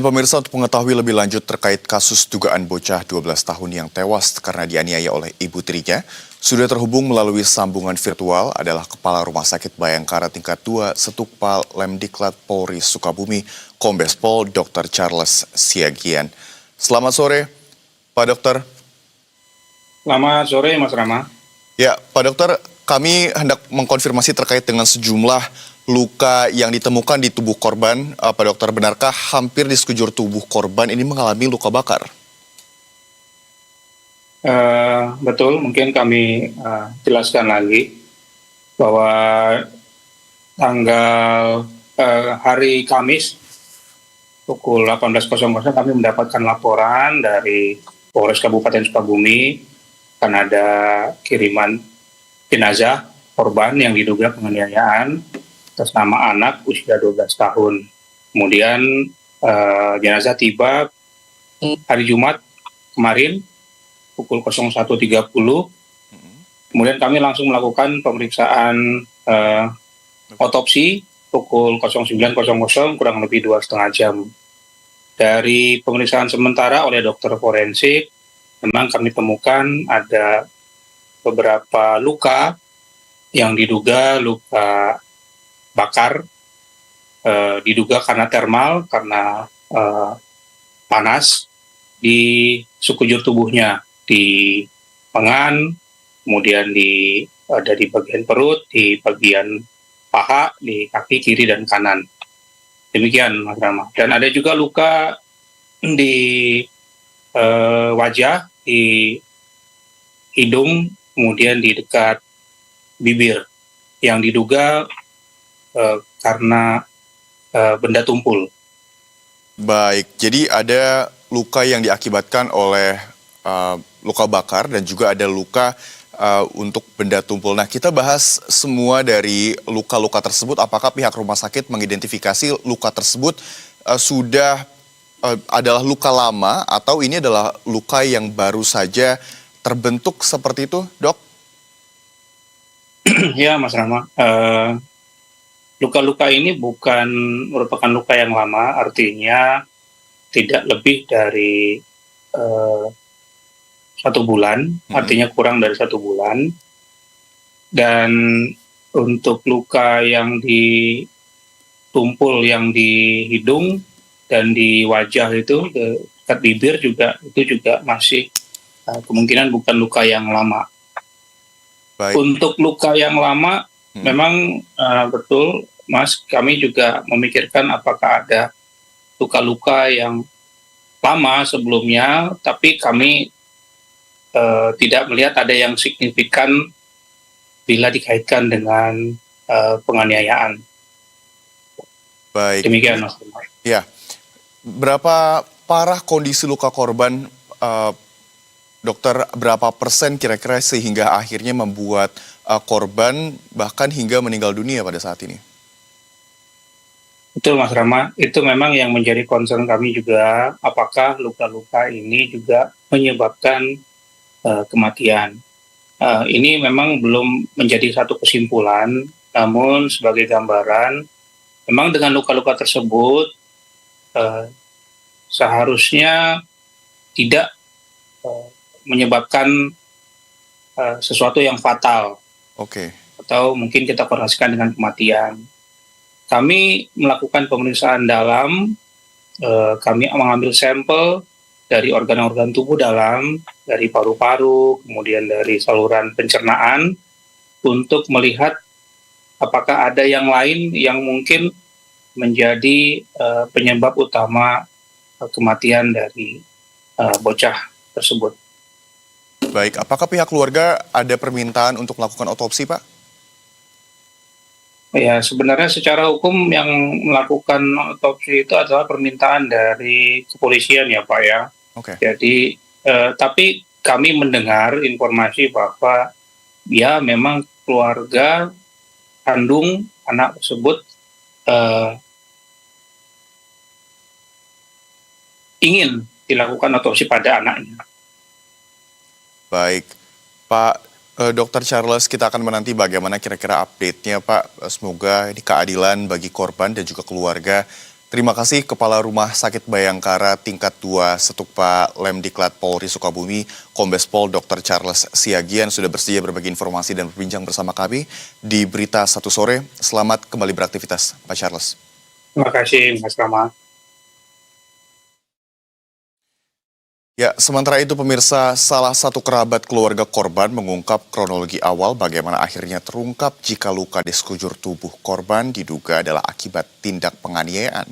Pemirsa, untuk mengetahui lebih lanjut terkait kasus dugaan bocah 12 tahun yang tewas karena dianiaya oleh ibu tirinya, sudah terhubung melalui sambungan virtual adalah Kepala Rumah Sakit Bayangkara Tingkat 2 Setukpal Lemdiklat Polri Sukabumi, Kombes Pol Dr. Charles Siagian. Selamat sore, Pak Dokter. Selamat sore, Mas Rama. Ya, Pak Dokter, kami hendak mengkonfirmasi terkait dengan sejumlah luka yang ditemukan di tubuh korban. Pak Dokter, benarkah hampir di sekujur tubuh korban ini mengalami luka bakar? Betul, mungkin kami jelaskan lagi bahwa tanggal hari Kamis pukul 18.00 kami mendapatkan laporan dari Polres Kabupaten Sukabumi akan ada kiriman jenazah korban yang diduga penganiayaan atas nama anak usia 12 tahun. Kemudian jenazah tiba hari Jumat kemarin pukul 01.30. Kemudian kami langsung melakukan pemeriksaan otopsi pukul 09.00 kurang lebih 2,5 jam. Dari pemeriksaan sementara oleh dokter forensik, memang kami temukan ada beberapa luka yang diduga luka bakar, diduga karena termal, karena panas di sekujur tubuhnya, di lengan, kemudian ada di bagian perut, di bagian paha, di kaki kiri dan kanan. Demikian, Mas Rama. Dan ada juga luka di wajah, di hidung, kemudian di dekat bibir, yang diduga karena benda tumpul. Baik, jadi ada luka yang diakibatkan oleh luka bakar dan juga ada luka untuk benda tumpul. Nah, kita bahas semua dari luka-luka tersebut. Apakah pihak rumah sakit mengidentifikasi luka tersebut sudah adalah luka lama atau ini adalah luka yang baru saja terbentuk seperti itu, Dok? Ya, Mas Rama. Luka-luka ini bukan merupakan luka yang lama, artinya tidak lebih dari 1 bulan, artinya kurang dari 1 bulan. Dan untuk luka yang di tumpul, yang di hidung dan di wajah itu, dekat bibir juga, itu juga masih kemungkinan bukan luka yang lama. Baik. Untuk luka yang lama, memang betul, Mas, kami juga memikirkan apakah ada luka-luka yang lama sebelumnya, tapi kami tidak melihat ada yang signifikan bila dikaitkan dengan penganiayaan. Baik. Demikian, Mas. Ya, berapa parah kondisi luka korban, Dokter? Berapa persen kira-kira sehingga akhirnya membuat korban bahkan hingga meninggal dunia pada saat ini? Betul, Mas Rama. Itu memang yang menjadi concern kami juga, apakah luka-luka ini juga menyebabkan kematian. Ini memang belum menjadi satu kesimpulan, namun sebagai gambaran, memang dengan luka-luka tersebut seharusnya tidak menyebabkan sesuatu yang fatal. Oke. Atau mungkin kita korelasikan dengan kematian. Kami melakukan pemeriksaan dalam, kami mengambil sampel dari organ-organ tubuh dalam, dari paru-paru, kemudian dari saluran pencernaan, untuk melihat apakah ada yang lain yang mungkin menjadi penyebab utama kematian dari bocah tersebut. Baik, apakah pihak keluarga ada permintaan untuk melakukan otopsi, Pak? Ya, sebenarnya secara hukum yang melakukan otopsi itu adalah permintaan dari kepolisian ya, Pak, ya. Oke. Jadi, tapi kami mendengar informasi bahwa ya memang keluarga kandung anak tersebut ingin dilakukan otopsi pada anaknya. Baik, Pak Dr. Charles, kita akan menanti bagaimana kira-kira update-nya, Pak. Semoga ini keadilan bagi korban dan juga keluarga Terima kasih Kepala Rumah Sakit Bayangkara tingkat 2 Setukpa Lemdiklat Polri Sukabumi, Kombes Pol Dr. Charles Siagian sudah bersedia berbagi informasi dan berbincang bersama kami di Berita Satu Sore. Selamat kembali beraktivitas, Pak Charles. Terima kasih, Mas Rama. Ya, sementara itu pemirsa, salah satu kerabat keluarga korban mengungkap kronologi awal bagaimana akhirnya terungkap jika luka di sekujur tubuh korban diduga adalah akibat tindak penganiayaan.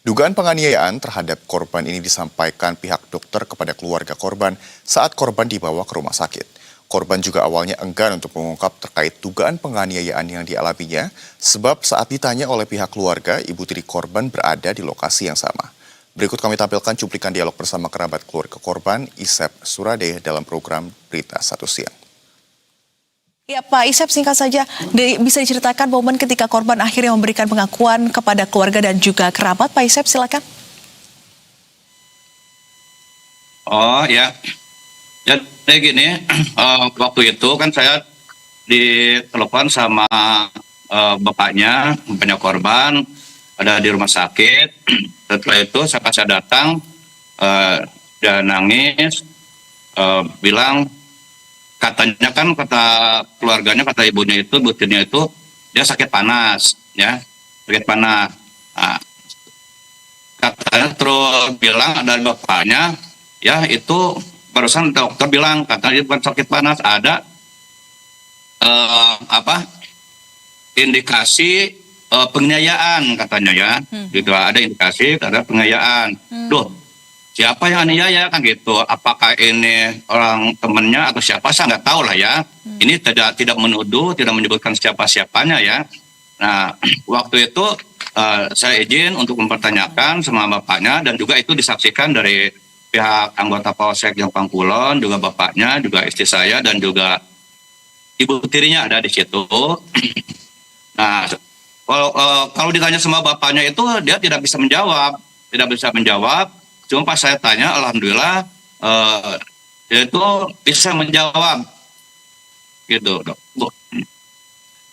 Dugaan penganiayaan terhadap korban ini disampaikan pihak dokter kepada keluarga korban saat korban dibawa ke rumah sakit. Korban juga awalnya enggan untuk mengungkap terkait dugaan penganiayaan yang dialaminya, sebab saat ditanya oleh pihak keluarga, ibu tiri korban berada di lokasi yang sama. Berikut kami tampilkan cuplikan dialog bersama kerabat keluarga korban, Isep Surade, dalam program Berita Satu Siang. Ya Pak Isep, singkat saja, bisa diceritakan momen ketika korban akhirnya memberikan pengakuan kepada keluarga dan juga kerabat. Pak Isep, silakan. Oh ya, jadi gini, waktu itu kan saya ditelepon sama bapaknya korban, ada di rumah sakit. Setelah itu saya datang, dia nangis, bilang katanya kan kata keluarganya, kata ibunya itu, butirnya itu dia sakit panas, ya sakit panas. Nah, katanya terus bilang dari bapaknya, ya itu barusan dokter bilang katanya dia bukan sakit panas, ada indikasi penganiayaan katanya ya, gitu ada indikasi ada penganiayaan. Duh, siapa yang aniaya kan gitu? Apakah ini orang temannya atau siapa? Saya nggak tahu lah ya. Ini tidak menuduh, tidak menyebutkan siapa-siapanya ya. Nah, waktu itu saya izin untuk mempertanyakan sama bapaknya dan juga itu disaksikan dari pihak anggota Polsek Jombang Kulon, juga bapaknya, juga istri saya dan juga ibu tirinya ada di situ. Nah, kalau ditanya sama bapaknya itu dia tidak bisa menjawab. Cuma pas saya tanya, alhamdulillah dia itu bisa menjawab, gitu, dok.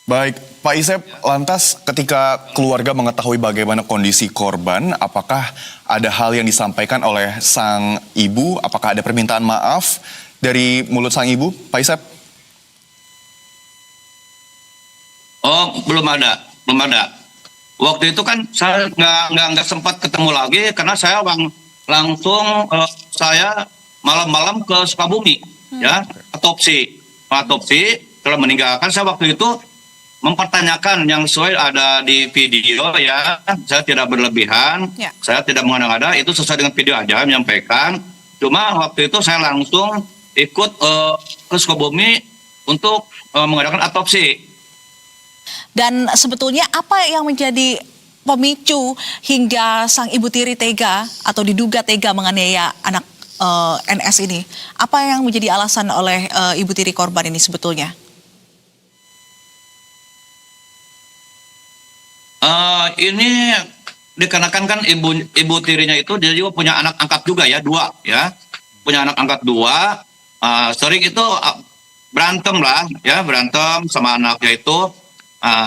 Baik, Pak Isep, lantas ketika keluarga mengetahui bagaimana kondisi korban, apakah ada hal yang disampaikan oleh sang ibu? Apakah ada permintaan maaf dari mulut sang ibu, Pak Isep? Oh, belum ada. Waktu itu kan saya nggak sempat ketemu lagi karena saya langsung saya malam-malam ke Sukabumi, ya otopsi. Setelah meninggalkan saya waktu itu mempertanyakan yang sesuai ada di video ya. Saya tidak berlebihan, saya tidak mengada-ngada, itu sesuai dengan video aja menyampaikan. Cuma waktu itu saya langsung ikut ke Sukabumi untuk mengadakan otopsi. Dan sebetulnya apa yang menjadi pemicu hingga sang ibu tiri tega atau diduga tega menganiaya anak NS ini? Apa yang menjadi alasan oleh ibu tiri korban ini sebetulnya? Ini dikarenakan kan ibu tirinya itu dia juga punya anak angkat juga ya, 2 ya, punya anak angkat 2. Sering itu berantem sama anaknya itu.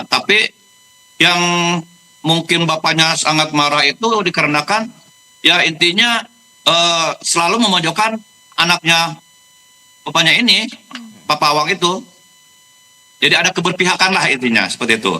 Tapi yang mungkin bapaknya sangat marah itu dikarenakan ya intinya selalu memojokkan anaknya bapaknya ini, Papa Awang itu. Jadi ada keberpihakan lah intinya seperti itu.